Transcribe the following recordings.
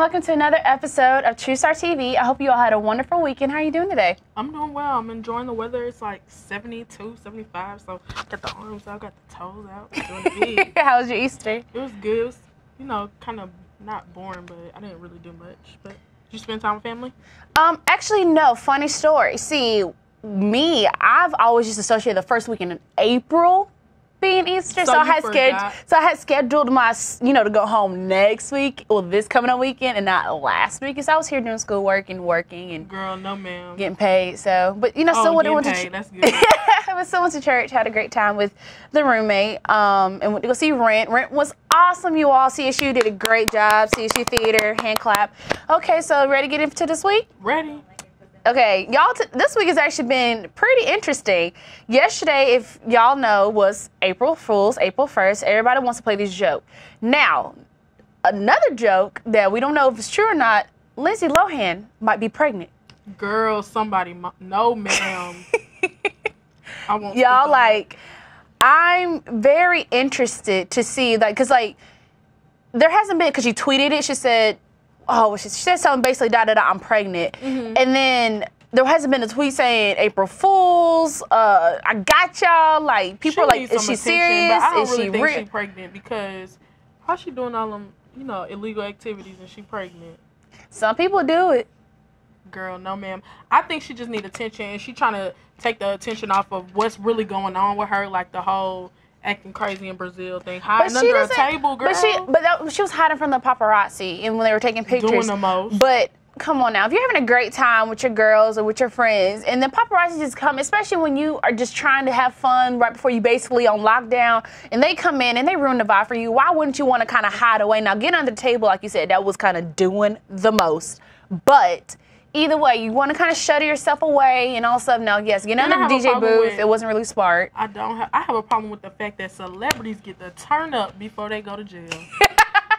welcome to another episode of True Star TV. I hope you all had a wonderful weekend. How are you doing today? I'm doing well. I'm enjoying the weather. It's like 72, 75, so got the arms out, got the toes out. It's doing big. How was your Easter? It was good. It was, kind of not boring, but I didn't really do much. But did you spend time with family? Actually, no. Funny story. See, I've always just associated the first weekend in April being Easter, so I had scheduled my, to go home next week, this coming up weekend, and not last week, because I was here doing schoolwork and working and girl, no ma'am, getting paid. So, but still went to that's good. I still went to church, had a great time with the roommate, and went to go see Rent. Rent was awesome, you all. CSU did a great job. CSU Theater, hand clap. Okay, so ready to get into this week? Ready. Okay, y'all, this week has actually been pretty interesting. Yesterday, if y'all know, was April Fool's, April 1st. Everybody wants to play this joke. Now, another joke that we don't know if it's true or not, Lindsay Lohan might be pregnant. Girl, somebody, no ma'am. I won't. Y'all, I'm very interested to see, because, there hasn't been, because she tweeted it, she said, she said something basically, I'm pregnant. Mm-hmm. And then there hasn't been a tweet saying April Fools, I got y'all. People are like, is she serious? But I don't really think she's pregnant, because how's she doing all them, illegal activities and she pregnant? Some people do it. Girl, no ma'am. I think she just need attention, and she trying to take the attention off of what's really going on with her, like the whole acting crazy in Brazil thing, hiding under a table, girl. But she was hiding from the paparazzi, and when they were taking pictures. Doing the most. But come on now, if you're having a great time with your girls or with your friends, and the paparazzi just come, especially when you are just trying to have fun right before you basically on lockdown, and they come in and they ruin the vibe for you, why wouldn't you want to kind of hide away? Now, get under the table, like you said, that was kind of doing the most. But either way, you want to kind of shutter yourself away and all stuff. Now, yes, get under the DJ booth. It wasn't really smart. I have a problem with the fact that celebrities get to turn up before they go to jail.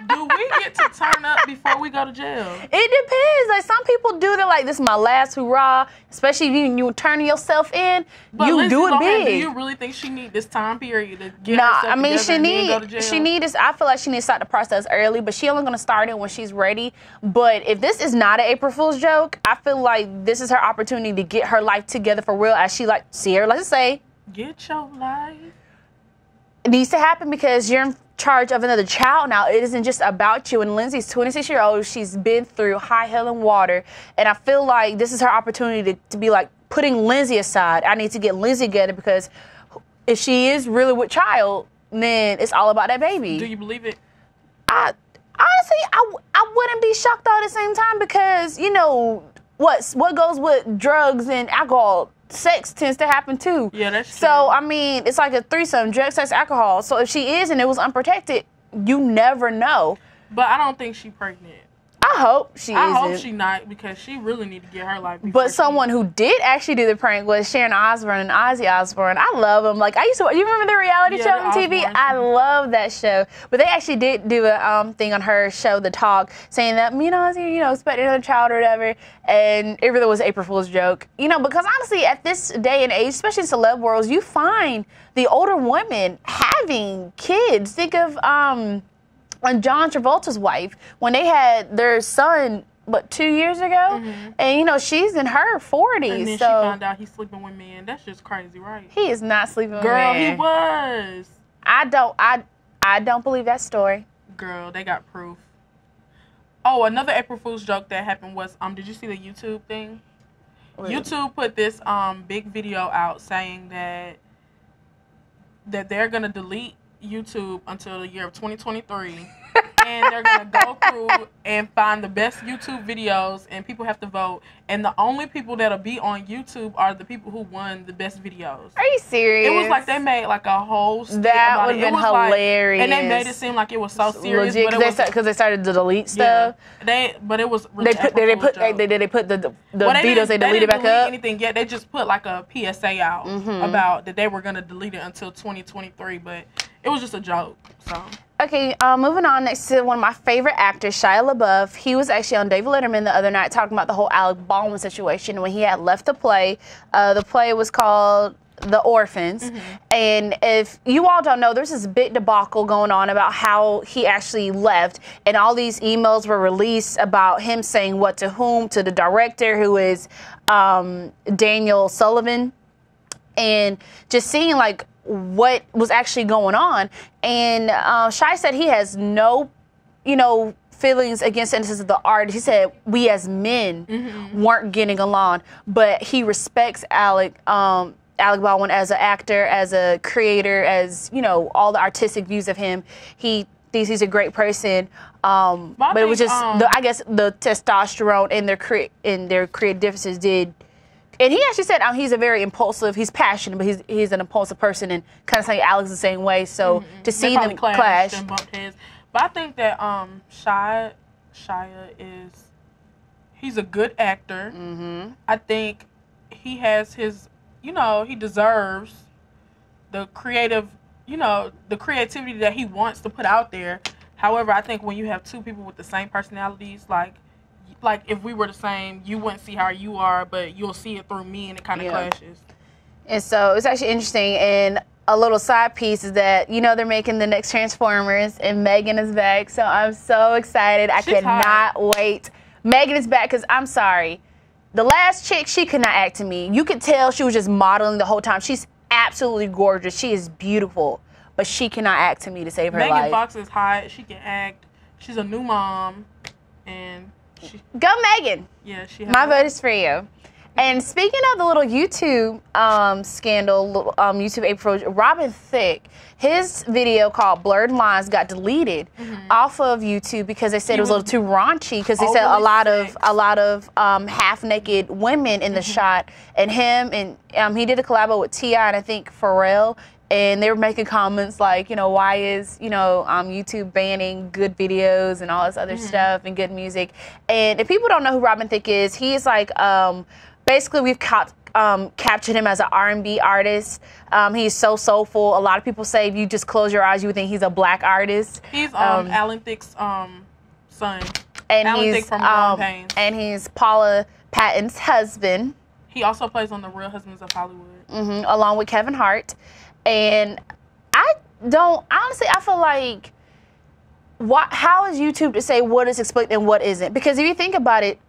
Do we get to turn up before we go to jail? It depends. Some people do that. This is my last hurrah. Especially if you turn yourself in, but you do it big. Do you really think she need this time period to get herself together and then go to jail? She need this. I feel like she needs to start the process early, but she only going to start it when she's ready. But if this is not an April Fool's joke, I feel like this is her opportunity to get her life together for real, as she Sierra likes to say. Get your life. It needs to happen because you're in charge of another child now. It isn't just about you. And Lindsay's 26-year-old. She's been through high hell and water. And I feel like this is her opportunity to be putting Lindsay aside. I need to get Lindsay together, because if she is really with child, then it's all about that baby. Do you believe it? Honestly, I wouldn't be shocked all at the same time, because, what goes with drugs and alcohol, sex tends to happen too. Yeah, that's true. So, it's like a threesome, drug, sex, alcohol. So if she is and it was unprotected, you never know. But I don't think she's pregnant. I hope she isn't. I hope she not, because she really need to get her life. But someone who did actually do the prank was Sharon Osbourne and Ozzy Osbourne. I love them. You remember the reality show on TV? I love that show. But they actually did do a thing on her show, The Talk, saying that, Ozzy, expecting another child or whatever. And it really was an April Fool's joke. Because honestly, at this day and age, especially in celeb worlds, you find the older women having kids. Think of on John Travolta's wife, when they had their son, 2 years ago? Mm-hmm. And, she's in her 40s. And then she found out he's sleeping with men. That's just crazy, right? He is not sleeping with men. Girl, men. he was. I don't believe that story. Girl, they got proof. Oh, another April Fool's joke that happened was, did you see the YouTube thing? Really? YouTube put this big video out saying that they're going to delete YouTube until the year of 2023. And they're going to go through and find the best YouTube videos, and people have to vote. And the only people that'll be on YouTube are the people who won the best videos. Are you serious? It was like they made a whole skit that about would have been hilarious. And they made it seem like it was so serious. Legit, because they started to delete stuff. But it was really they put the videos they deleted back up. Anything yet? They just put a PSA out about that they were going to delete it until 2023, but it was just a joke. So. Okay, moving on next to one of my favorite actors, Shia LaBeouf. He was actually on David Letterman the other night talking about the whole Alec Baldwin situation when he had left the play. The play was called the orphans. And if you all don't know, there's this big debacle going on about how he actually left, and all these emails were released about him saying what to whom, to the director, who is Daniel Sullivan, and just seeing like what was actually going on. And Shai said he has no, feelings against the innocence of the artist. He said we as men weren't getting along, but he respects Alec Baldwin as an actor, as a creator, as all the artistic views of him. He thinks he's a great person, but it was just I guess the testosterone and their creative differences did. And he actually said he's a very impulsive, he's passionate, but he's an impulsive person, and kind of saying Alex the same way. So to see them clash. And bumped heads. But I think that Shia he's a good actor. I think he has his, he deserves the creative, the creativity that he wants to put out there. However, I think when you have two people with the same personalities, like if we were the same, you wouldn't see how you are, but you'll see it through me, and it kind of clashes. And so it's actually interesting. And a little side piece is that, they're making the next Transformers, and Megan is back. So I'm so excited. I cannot wait. Megan is back because I'm sorry. The last chick, she could not act to me. You could tell she was just modeling the whole time. She's absolutely gorgeous. She is beautiful, but she cannot act to me to save her life. Megan Fox is hot. She can act. She's a new mom, and go Megan. Yeah, my vote is for you. And speaking of the little YouTube scandal, YouTube April, Robin Thicke, his video called Blurred Lines got deleted off of YouTube because they said it was a little too raunchy, because they said a lot of half-naked women in the shot, and him, and he did a collabo with T.I. and I think Pharrell. And they were making comments like, why is, YouTube banning good videos and all this other stuff and good music. And if people don't know who Robin Thicke is, he is like, basically we've captured him as an R&B artist. He's so soulful. A lot of people say if you just close your eyes, you would think he's a black artist. He's Alan Thicke's son. And Alan Thicke from Growing Pains. And he's Paula Patton's husband. He also plays on The Real Husbands of Hollywood. Along with Kevin Hart. And honestly, I feel like, how is YouTube to say what is explicit and what isn't? Because if you think about it,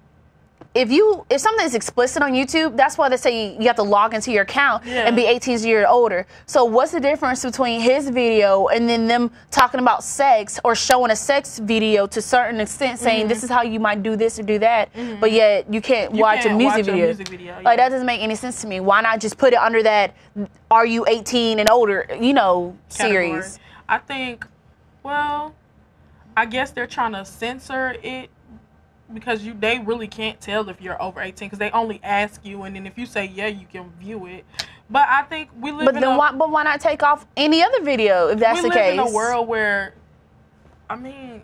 if something is explicit on YouTube, that's why they say you have to log into your account and be 18 years or older. So what's the difference between his video and then them talking about sex or showing a sex video to a certain extent, saying this is how you might do this or do that, but yet you can't watch a music video. Like, that doesn't make any sense to me. Why not just put it under that "Are you 18 and older?" series? I think, I guess they're trying to censor it, because they really can't tell if you're over 18, because they only ask you, and then if you say yeah, you can view it. But I think we live but why not take off any other video if that's the case? We live in a world where,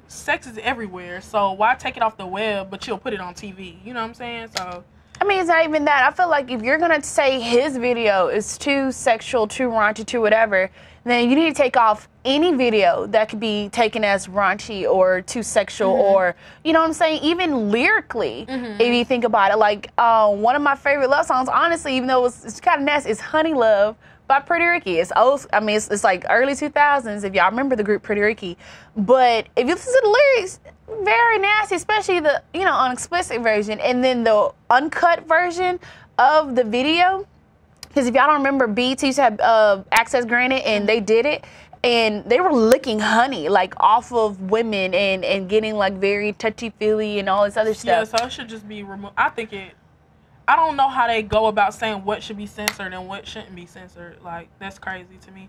sex is everywhere, so why take it off the web, but you'll put it on TV? You know what I'm saying? So it's not even that. I feel like if you're gonna say his video is too sexual, too raunchy, too whatever, then you need to take off any video that could be taken as raunchy or too sexual, or, you know what I'm saying, even lyrically, if you think about it. Like, one of my favorite love songs, honestly, even though it's kind of nasty, is Honey Love by Pretty Ricky. It's old. It's like early 2000s, if y'all remember the group Pretty Ricky. But if you listen to the lyrics, very nasty, especially the, unexplicit version, and then the uncut version of the video. Because if y'all don't remember, BET used to have access granted, and they did it, and they were licking honey, like, off of women and getting, like, very touchy-feely and all this other stuff. Yeah, so it should just be removed. I don't know how they go about saying what should be censored and what shouldn't be censored. Like, that's crazy to me.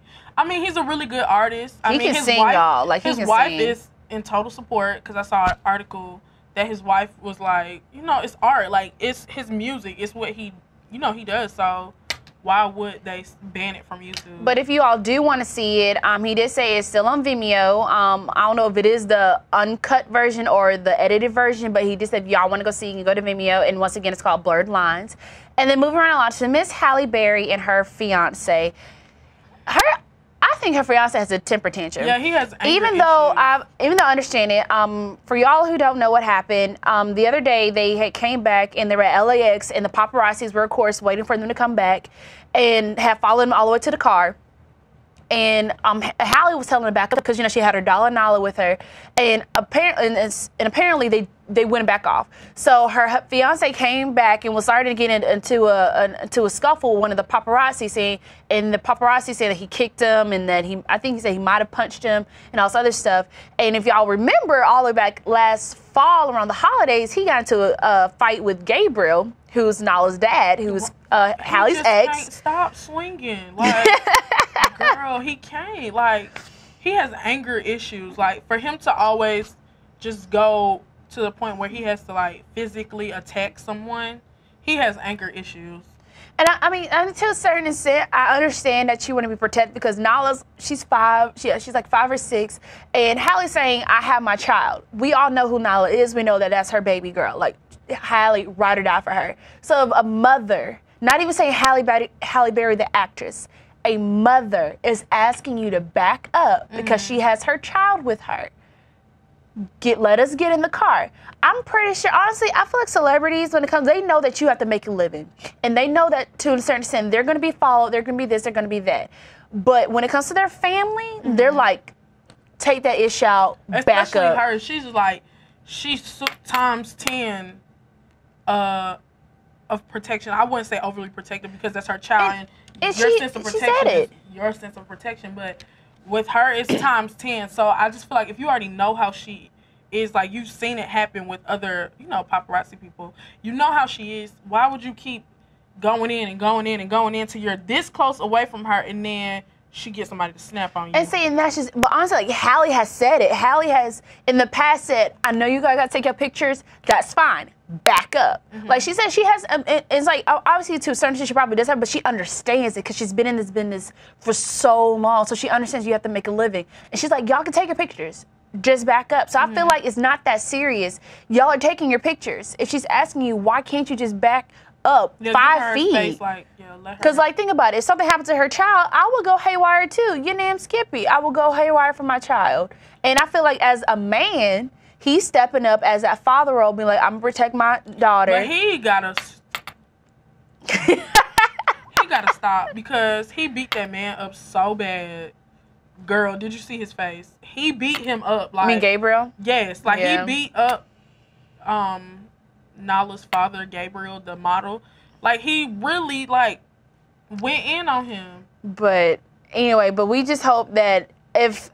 He's a really good artist. He can sing, y'all. Like, his wife is in total support, because I saw an article that his wife was like, it's art. Like, it's his music. It's what he does. So why would they ban it from YouTube? But if you all do want to see it, he did say it's still on Vimeo. I don't know if it is the uncut version or the edited version, but he just said if y'all want to go see it, you can go to Vimeo. And once again, it's called Blurred Lines. And then moving around a lot to Miss Halle Berry and her fiance. I think her fiance has a temper tantrum. Yeah, he has anger even though issues. I understand it, for y'all who don't know what happened, the other day they had came back and they were at LAX and the paparazzis were, of course, waiting for them to come back and have followed them all the way to the car. And Hallie was telling her back up because, you know, she had her dollar Nala with her, and apparently they went back off. So her fiance came back and was starting to get into a scuffle with one of the paparazzi, saying, and the paparazzi said that he kicked him and that I think he said he might have punched him and all this other stuff. And if y'all remember, all the way back last fall around the holidays, he got into a fight with Gabriel, who's Nala's dad, who's Hallie's ex. He can't stop swinging, like. Girl, he can't. Like, he has anger issues. Like, for him to always just go to the point where he has to, like, physically attack someone, he has anger issues. And I mean, to a certain extent, I understand that you want to be protected because Nala's, she's 5, she's like 5 or 6, and Hallie's saying, I have my child. We all know who Nala is. We know that that's her baby girl. Like, Hallie ride or die for her. So a mother, not even saying Halle Berry, the actress, a mother is asking you to back up because she has her child with her. Let us get in the car. I'm pretty sure, honestly, I feel like celebrities, when it comes, they know that you have to make a living. And they know that to a certain extent, they're going to be followed, they're going to be this, they're going to be that. But when it comes to their family, they're like, take that ish out, back up. Especially her, she's like, she's times 10 of protection. I wouldn't say overly protective because that's her child. And your sense of protection is your sense of protection, but with her it's times 10. So I just feel like if you already know how she is, like you've seen it happen with other, you know, paparazzi people, you know how she is. Why would you keep going in and going in and going in till you're this close away from her and then she gets somebody to snap on you? And see, and that's just, but honestly, like Hallie has said it. Hallie has in the past said, I know you guys got to take your pictures. That's fine. Back up. Like she said, she has, it's like, obviously to a certain extent she probably does have, but she understands it because she's been in this business for so long. So she understands you have to make a living. And she's like, y'all can take your pictures. Just back up. So I feel like it's not that serious. Y'all are taking your pictures. If she's asking you, why can't you just back up 5 feet? Because, like, think about it. If something happened to her child, I would go haywire too. Your name's Skippy. I will go haywire for my child. And I feel like as a man, he's stepping up as that father role, being like, I'm going to protect my daughter. But he got to stop because he beat that man up so bad. Girl, did you see his face? He beat him up. Like, I mean, Gabriel? Yes. Like, he beat up Nala's father, Gabriel, the model. Like, he really, like, went in on him. But, anyway, but we just hope that if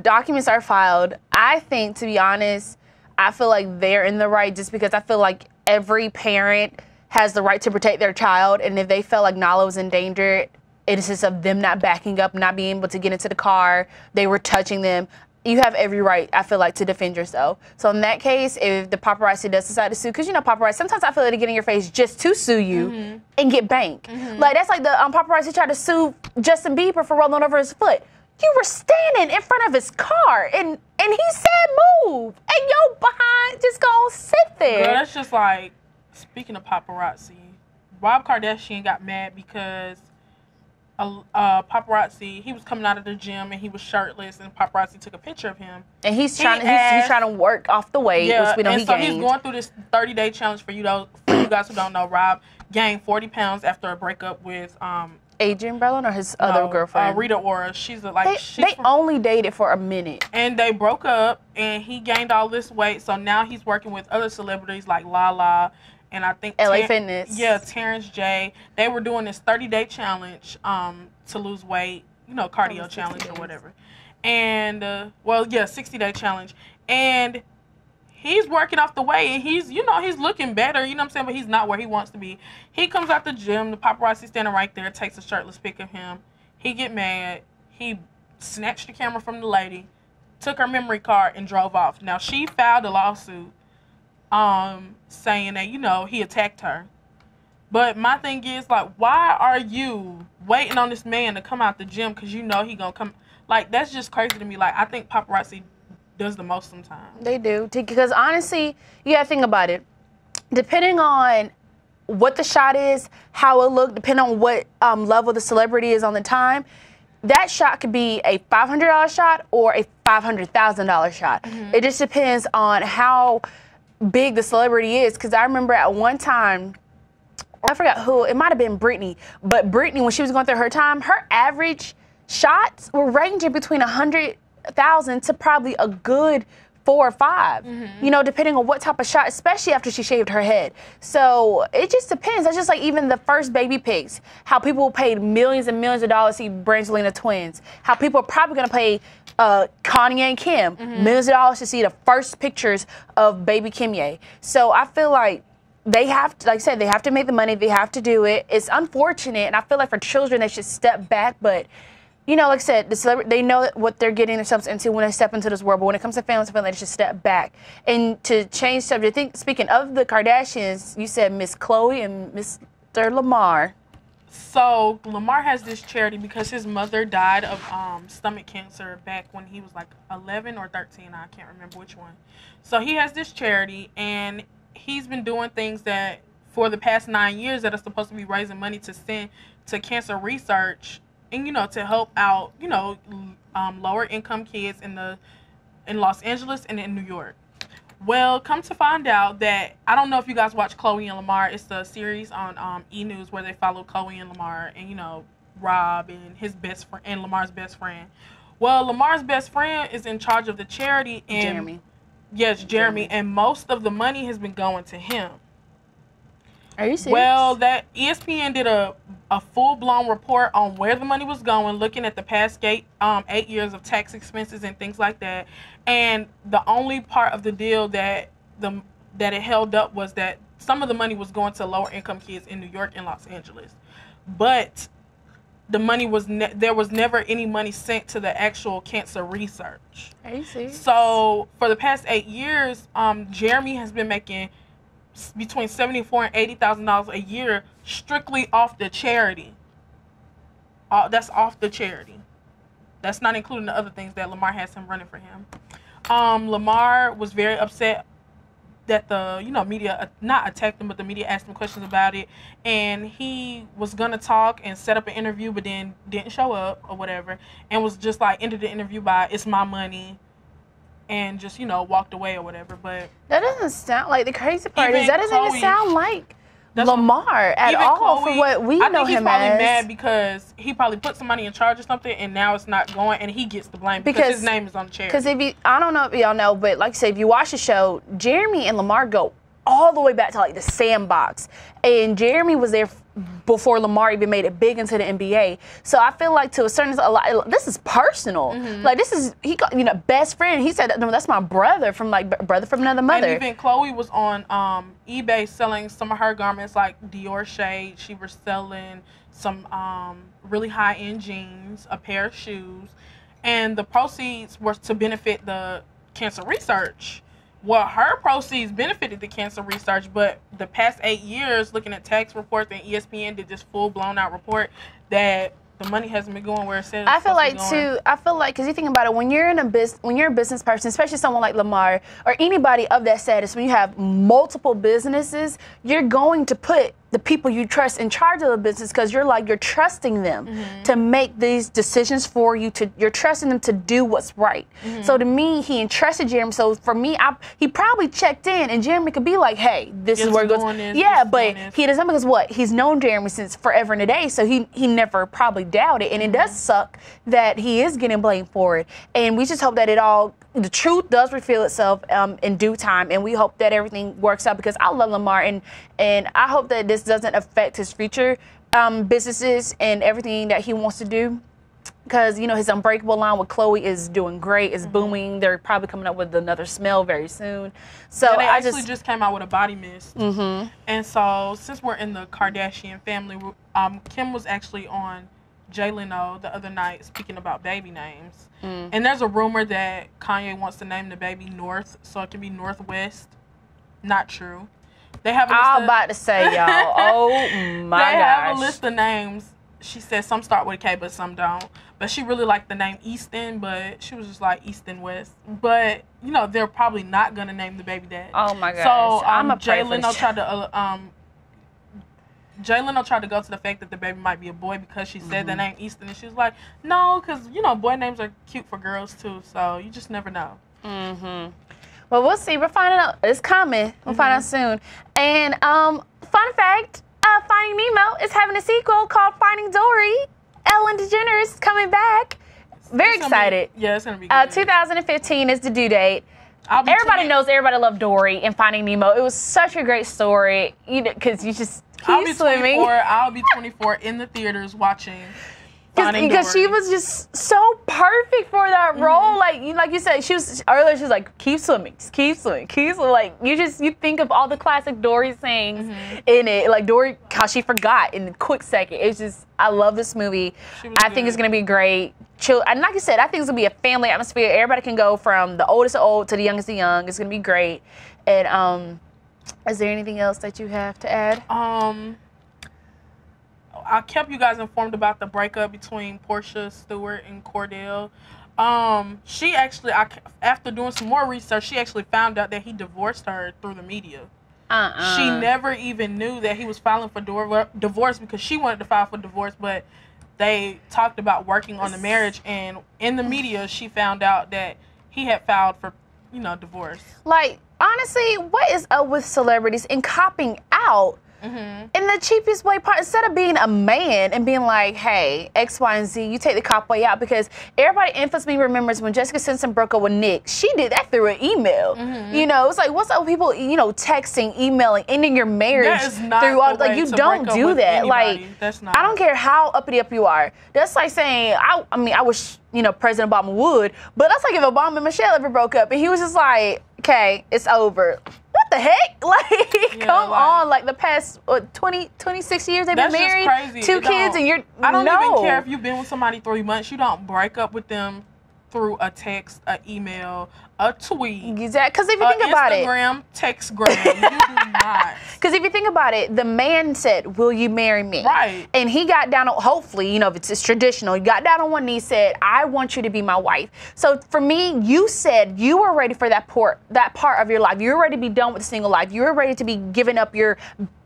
documents are filed, I think, to be honest, I feel like they're in the right just because I feel like every parent has the right to protect their child. And if they felt like Nala was in danger, it's just of them not backing up, not being able to get into the car, they were touching them. You have every right, I feel like, to defend yourself. So in that case, if the paparazzi does decide to sue, because you know paparazzi, sometimes I feel like they get in your face just to sue you and get bank. Like that's like the paparazzi tried to sue Justin Bieber for rolling over his foot. You were standing in front of his car, and he said move, and your behind just gonna sit there. Girl, that's just like, speaking of paparazzi, Rob Kardashian got mad because paparazzi, he was coming out of the gym and he was shirtless, and paparazzi took a picture of him. And he's trying to work off the weight, which we know he gained. He's going through this 30-day challenge. For you guys who don't know, Rob gained 40 pounds after a breakup with Adrienne Berlin or his other girlfriend? Rita Ora. They only dated for a minute. And they broke up, and he gained all this weight. So now he's working with other celebrities like Lala, and I think LA Fitness. Yeah, Terrence J. They were doing this 30-day challenge to lose weight, you know, cardio challenge or whatever. And 60-day challenge. And he's working off the weight, and he's looking better, you know what I'm saying, but he's not where he wants to be. He comes out the gym, the paparazzi standing right there, takes a shirtless pic of him. He get mad. He snatched the camera from the lady, took her memory card, and drove off. Now, she filed a lawsuit saying that, you know, he attacked her. But my thing is, like, why are you waiting on this man to come out the gym because you know he gonna come? Like, that's just crazy to me. Like, I think paparazzi does the most sometimes. They do. Because honestly, you gotta think about it. Depending on what the shot is, how it looked, depending on what level the celebrity is on the time, that shot could be a $500 shot or a $500,000 shot. It just depends on how big the celebrity is. Because I remember at one time, I forgot who, it might have been Britney, but Britney, when she was going through her time, her average shots were ranging between 100,000 to probably a good 4 or 5, you know, depending on what type of shot, especially after she shaved her head. So it just depends. That's just like even the first baby pics, how people paid millions and millions of dollars to see Brangelina twins, how people are probably going to pay Kanye and Kim millions of dollars to see the first pictures of baby Kimye. So I feel like they have to, like I said, they have to make the money. They have to do it. It's unfortunate, and I feel like for children, they should step back. But you know, like I said, the celebrity, they know what they're getting themselves into when they step into this world. But when it comes to families, they should step back. And to change subject, I think, speaking of the Kardashians, you said Miss Khloe and Mr. Lamar. So Lamar has this charity because his mother died of stomach cancer back when he was like 11 or 13. I can't remember which one. So he has this charity, and he's been doing things that for the past 9 years that are supposed to be raising money to send to cancer research. And, you know, to help out, you know, lower income kids in Los Angeles and in New York. Well, come to find out that, I don't know if you guys watch Khloe and Lamar. It's the series on E! News where they follow Khloe and Lamar and, you know, Rob and his best friend and Lamar's best friend. Well, Lamar's best friend is in charge of the charity. And Jeremy. Yes, Jeremy. And most of the money has been going to him. Are you serious? Well, that ESPN did a full-blown report on where the money was going, looking at the past 8 years of tax expenses and things like that. And the only part of the deal that it held up was that some of the money was going to lower-income kids in New York and Los Angeles. But the money was there was never any money sent to the actual cancer research. Are you serious? So for the past 8 years, Jeremy has been making between $74,000 and $80,000 a year strictly off the charity. That's off the charity. That's not including the other things that Lamar has him running for him. Lamar was very upset that the media not attacked him, but the media asked him questions about it, and he was gonna talk and set up an interview, but then didn't show up or whatever, and was just like ended the interview by "It's my money," and just walked away or whatever. But that doesn't sound like, the crazy part is that doesn't even sound like Lamar at all, for what we know him as. I think he's probably mad because he probably put somebody in charge of something and now it's not going, and he gets the blame because his name is on the chair. Because I don't know if y'all know, but like I said, if you watch the show, Jeremy and Lamar go all the way back to like the Sandbox, and Jeremy was there before Lamar even made it big into the NBA. So I feel like to a certain this is personal. Like this is best friend. He said, no, that's my brother from another mother. And even Khloe was on eBay selling some of her garments, like Dior shade. She was selling some really high-end jeans, a pair of shoes, and the proceeds were to benefit the cancer research. Well, her proceeds benefited the cancer research, but the past 8 years, looking at tax reports, and ESPN did this full-blown out report that the money hasn't been going where it said. I feel like because you think about it, when you're a business person, especially someone like Lamar or anybody of that status, when you have multiple businesses, you're going to put the people you trust in charge of the business, because you're trusting them to make these decisions for you. You're trusting them to do what's right. So to me, he entrusted Jeremy. So for me, he probably checked in, and Jeremy could be like, "Hey, this is where it goes." But he doesn't, because he's known Jeremy since forever and a day, so he never probably doubted. And it does suck that he is getting blamed for it. And we just hope that the truth does reveal itself in due time, and we hope that everything works out, because I love Lamar, and I hope that this doesn't affect his future businesses and everything that he wants to do, because his Unbreakable line with Khloe is doing great, it's booming. They're probably coming up with another smell very soon. So they actually just came out with a body mist. And so since we're in the Kardashian family, Kim was actually on Jay Leno the other night speaking about baby names. And there's a rumor that Kanye wants to name the baby North, so it can be Northwest. Not true. They have I'm about to say, y'all. Oh my gosh. They have a list of names. She said some start with a K, but some don't. But she really liked the name Easton, but she was just like Easton West. But they're probably not gonna name the baby that. Oh my gosh. So Jay Leno tried to Jay Leno tried to go to the fact that the baby might be a boy because she said the name Easton, and she was like, no, because, you know, boy names are cute for girls, too, so you just never know. Well, we'll see. We're finding out. It's coming. We'll find out soon. And fun fact, Finding Nemo is having a sequel called Finding Dory. Ellen DeGeneres is coming back. Very excited. It's going to be good. 2015 is the due date. Everybody knows everybody loved Dory and Finding Nemo. It was such a great story, because you just keep swimming. I'll be 24 in the theaters watching Finding Dory. Because she was just so perfect for that role. Like you said, she was like, keep swimming, just keep swimming, keep swimming. Like, you think of all the classic Dory sayings in it. Like Dory, how she forgot in a quick second. It's just, I love this movie. I think it's going to be great. And like you said, I think it's going to be a family atmosphere. Everybody can go from the oldest of old to the youngest of young. It's going to be great. And is there anything else that you have to add? I kept you guys informed about the breakup between Portia Stewart and Cordell. She actually, after doing some more research, she actually found out that he divorced her through the media. She never even knew that he was filing for divorce because she wanted to file for divorce, but they talked about working on the marriage, and in the media, she found out that he had filed for, divorce. Like, honestly, what is up with celebrities and copping out in the cheapest way part? Instead of being a man and being like, hey, X, Y, and Z, you take the cop way out, because everybody infamously remembers when Jessica Simpson broke up with Nick, she did that through an email. It's like, what's up with people, texting, emailing, ending your marriage through all, like, you don't do that. Like, that's not. I don't care how uppity up you are. That's like saying, I wish, President Obama would, but that's like if Obama and Michelle ever broke up and he was just like, okay, it's over. What the heck? Like, come on. Like, the past 26 years they've been married, crazy. 2 kids, and you're... I don't even care if you've been with somebody 3 months. You don't break up with them through a text, an email, a tweet. Exactly. Because if you think about it... Instagram, textgram. You do not. Because if you think about it, the man said, will you marry me? Right. And he got down, hopefully, if it's traditional, he got down on one knee, said, I want you to be my wife. So for me, you said you were ready for that part of your life. You were ready to be done with the single life. You were ready to be giving up your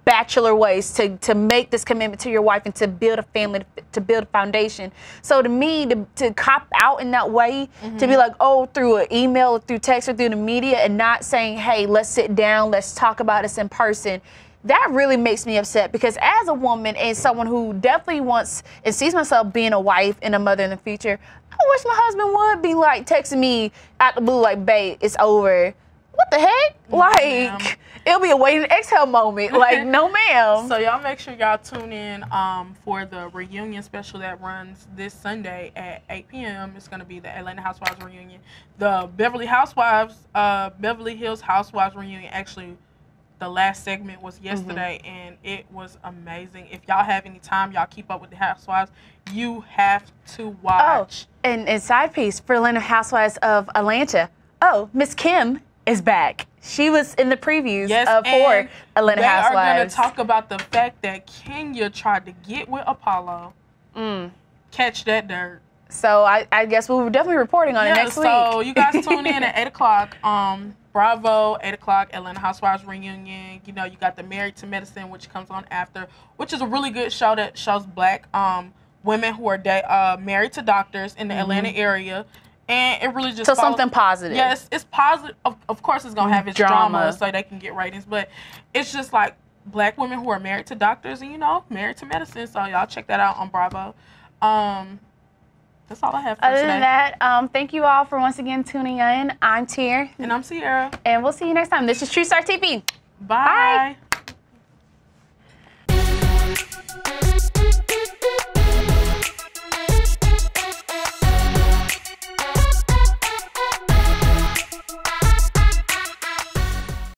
bachelor ways to make this commitment to your wife and to build a family, to build a foundation. So to me, to cop out in that way, to be like, through an email, through text, or through the media, and not saying, hey, let's sit down, let's talk about this in person, that really makes me upset, because as a woman and someone who definitely wants and sees myself being a wife and a mother in the future, I wish my husband would be like texting me out the blue like, babe, it's over. What the heck? Like, it'll be a wait and exhale moment. Like, no, ma'am. So y'all make sure y'all tune in for the reunion special that runs this Sunday at 8 p.m. It's going to be the Atlanta Housewives reunion. The Beverly Hills Housewives reunion, actually, the last segment was yesterday, and it was amazing. If y'all have any time, y'all keep up with the Housewives, you have to watch. Oh, and side piece for Atlanta Housewives of Atlanta. Miss Kim is back. She was in the previews for Atlanta Housewives. They are going to talk about the fact that Kenya tried to get with Apollo. Catch that dirt. So I guess we'll definitely be reporting on it next week. So you guys tune in at 8 o'clock. Bravo, 8 o'clock, Atlanta Housewives reunion. You got the Married to Medicine, which comes on after, which is a really good show that shows black women who are married to doctors in the Atlanta area. And it really just something positive. Yes, it's positive. Of course, it's gonna have its drama so they can get ratings. But it's just like black women who are married to doctors and married to medicine. So y'all check that out on Bravo. That's all I have for today. Other than that, thank you all for once again tuning in. I'm Tier. And I'm Sierra. And we'll see you next time. This is TrueStar TV. Bye.